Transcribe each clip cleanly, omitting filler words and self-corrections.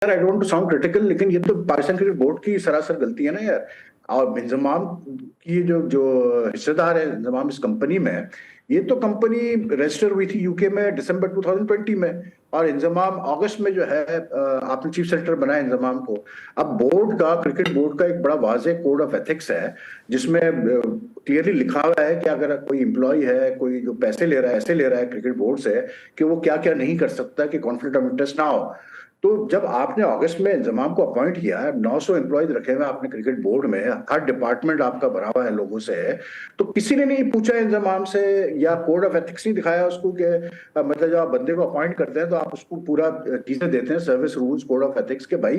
यार I don't sound critical, लेकिन ये तो पाकिस्तान क्रिकेट बोर्ड की सरासर गलती है ना यार। और इंजमाम की जो जो हिस्सेदार है इंजमाम इस कंपनी में, ये तो कंपनी रजिस्टर हुई थी यूके में दिसंबर 2020 में, और इंजमाम अगस्त में जो है आपने चीफ सेक्रेटरी बनाया इंजमाम को। अब बोर्ड का, क्रिकेट बोर्ड का एक बड़ा वाज़ेह कोड ऑफ एथिक्स है, जिसमें क्लियरली लिखा हुआ है कि अगर कोई एम्प्लॉय है, कोई जो पैसे ले रहा है, ऐसे ले रहा है क्रिकेट बोर्ड से, कि वो क्या क्या नहीं कर सकता कि कॉन्फ्लिक्ट ऑफ इंटरेस्ट ना हो। तो जब आपने अगस्त में इंजमाम को अपॉइंट किया, 900 एम्प्लॉयज रखे हुए आपने क्रिकेट बोर्ड में, हर डिपार्टमेंट आपका भरा हुआ है लोगों से, तो किसी ने नहीं पूछा इंजमाम से, या कोड ऑफ एथिक्स नहीं दिखाया उसको कि मतलब जब आप बंदे को अपॉइंट करते हैं तो आप उसको पूरा चीजें देते हैं, service rules, code of ethics के, भाई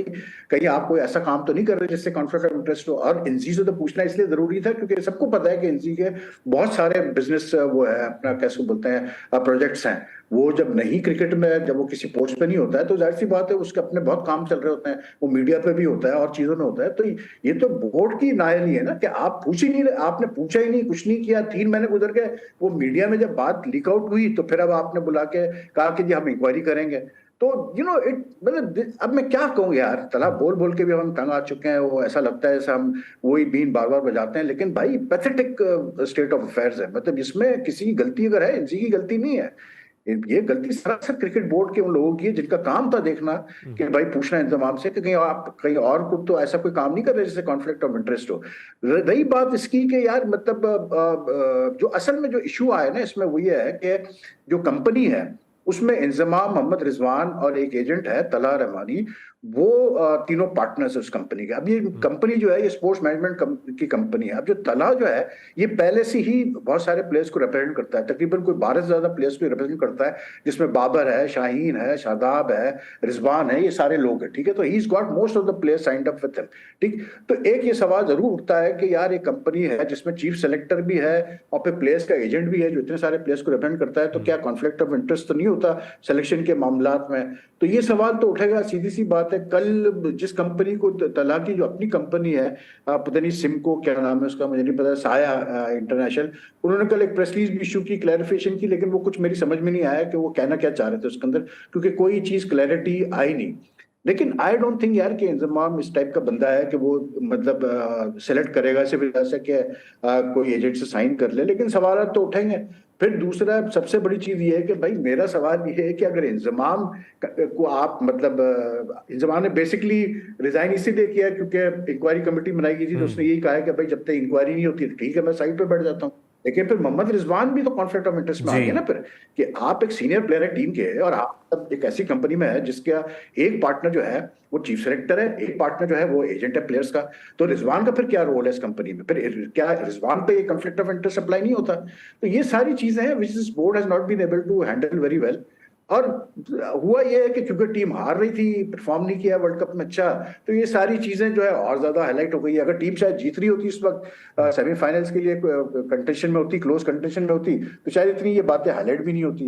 कहीं आप कोई ऐसा काम तो नहीं कर रहे जिससे कॉन्फ्लिक्ट ऑफ इंटरेस्ट हो। और इनसी से तो पूछना इसलिए जरूरी था क्योंकि सबको पता है कि इनसी के बहुत सारे बिजनेस वो है, अपना कैसे बोलते हैं, प्रोजेक्ट्स हैं। वो जब नहीं क्रिकेट में, जब वो किसी पोस्ट पे नहीं होता है तो जाहिर सी बात है उसके अपने बहुत काम चल रहे होते हैं, वो मीडिया पे भी होता है और चीजों में होता है। तो ये तो बोर्ड की नायली है ना कि आप पूछ ही नहीं, आपने पूछा ही नहीं, कुछ नहीं किया, 3 महीने गुजर गए। वो मीडिया में जब बात लीक आउट हुई तो फिर अब आपने बुला के कहा कि जी हम इंक्वायरी करेंगे। तो इट मतलब अब मैं क्या कहूँ यार, तला बोल बोल के भी हम तंग आ चुके हैं। वो ऐसा लगता है जैसे हम वही बीन बार बार बजाते हैं, लेकिन भाई पैथेटिक स्टेट ऑफ अफेयर्स है। मतलब इसमें किसी की गलती अगर है, इनसी की गलती नहीं है, ये गलती सरासर क्रिकेट बोर्ड के उन लोगों की है जिनका काम था देखना कि भाई पूछना इंतजाम से कि कहीं आप कहीं और को तो ऐसा कोई काम नहीं कर रहे जिससे कॉन्फ्लिक्ट ऑफ इंटरेस्ट हो। रही बात इसकी कि यार मतलब जो असल में जो इशू आया ना इसमें वो ये है कि जो कंपनी है उसमें इंजमाम, मोहम्मद रिजवान और एक एजेंट है तला रहमानी, वो तीनों पार्टनर्स है उस कंपनी के। अब ये कंपनी जो है ये स्पोर्ट्स मैनेजमेंट की कंपनी है। अब जो तला जो है ये पहले से ही बहुत सारे प्लेयर्स को रिप्रेजेंट करता है, तकरीबन कोई 12 से ज्यादा प्लेयर्स को रिप्रेजेंट करता है, जिसमें बाबर है, शाहीन है, शादाब है, रिजवान है, ये सारे लोग हैं। ठीक है, तो he is got most of the players signed up with him. ठीक, तो एक ये सवाल जरूर उठता है कि यार एक कंपनी है जिसमें चीफ सेलेक्टर भी है और फिर प्लेयर्स का एजेंट भी है जो इतने सारे प्लेयर्स को रिप्रेजेंट करता है, तो क्या कॉन्फ्लिक्ट ऑफ इंटरेस्ट तो नहीं होता सिलेक्शन के मामलात में? तो ये सवाल तो उठेगा, सीधी सी बात है। कल जिस कंपनी को, तला की जो अपनी कंपनी है, पता नहीं सिमको क्या नाम है उसका, मुझे नहीं पता, साया इंटरनेशनल, उन्होंने कल एक प्रेस रिलीज भी इशू की, क्लैरिफिकेशन की, लेकिन वो कुछ मेरी समझ में नहीं आया कि वो कहना क्या चाह रहे थे उसके अंदर, क्योंकि कोई चीज क्लैरिटी आई नहीं। लेकिन आई डोंट थिंक यार कि इंजमाम इस टाइप का बंदा है कि वो मतलब सेलेक्ट करेगा सिर्फ ऐसा कि कोई एजेंट से साइन कर ले, लेकिन सवाल तो उठेंगे। फिर दूसरा सबसे बड़ी चीज ये है कि भाई मेरा सवाल ये है कि अगर इंजमाम को आप मतलब इंजमाम ने बेसिकली रिजाइन इसीलिए किया क्योंकि इंक्वायरी कमेटी बनाई गई थी, तो उसने यही कहा है कि भाई जब तक इंक्वायरी नहीं होती ठीक है मैं साइड पे बैठ जाता हूँ। लेकिन फिर मोहम्मद रिजवान भी तो कॉन्फ्लिक्ट ऑफ इंटरेस्ट में आ गया ना फिर, कि आप एक सीनियर प्लेयर है टीम के और आप एक ऐसी कंपनी में है जिसका एक पार्टनर जो है वो चीफ सेलेक्टर है, एक पार्टनर जो है वो एजेंट है प्लेयर्स का। तो रिजवान का फिर क्या रोल है इस कंपनी में? फिर क्या रिजवान पे ये कॉन्फ्लिक्ट ऑफ इंटरेस्ट अप्लाई नहीं होता? तो ये सारी चीजें हैं which this board has not been able to handle very well. और हुआ ये है कि क्योंकि टीम हार रही थी, परफॉर्म नहीं किया वर्ल्ड कप में अच्छा, तो ये सारी चीजें जो है और ज्यादा हाईलाइट हो गई। अगर टीम शायद जीत रही होती इस वक्त, सेमीफाइनल्स के लिए कंटेंशन में होती, क्लोज कंटेंशन में होती, तो शायद इतनी ये बातें हाईलाइट भी नहीं होती।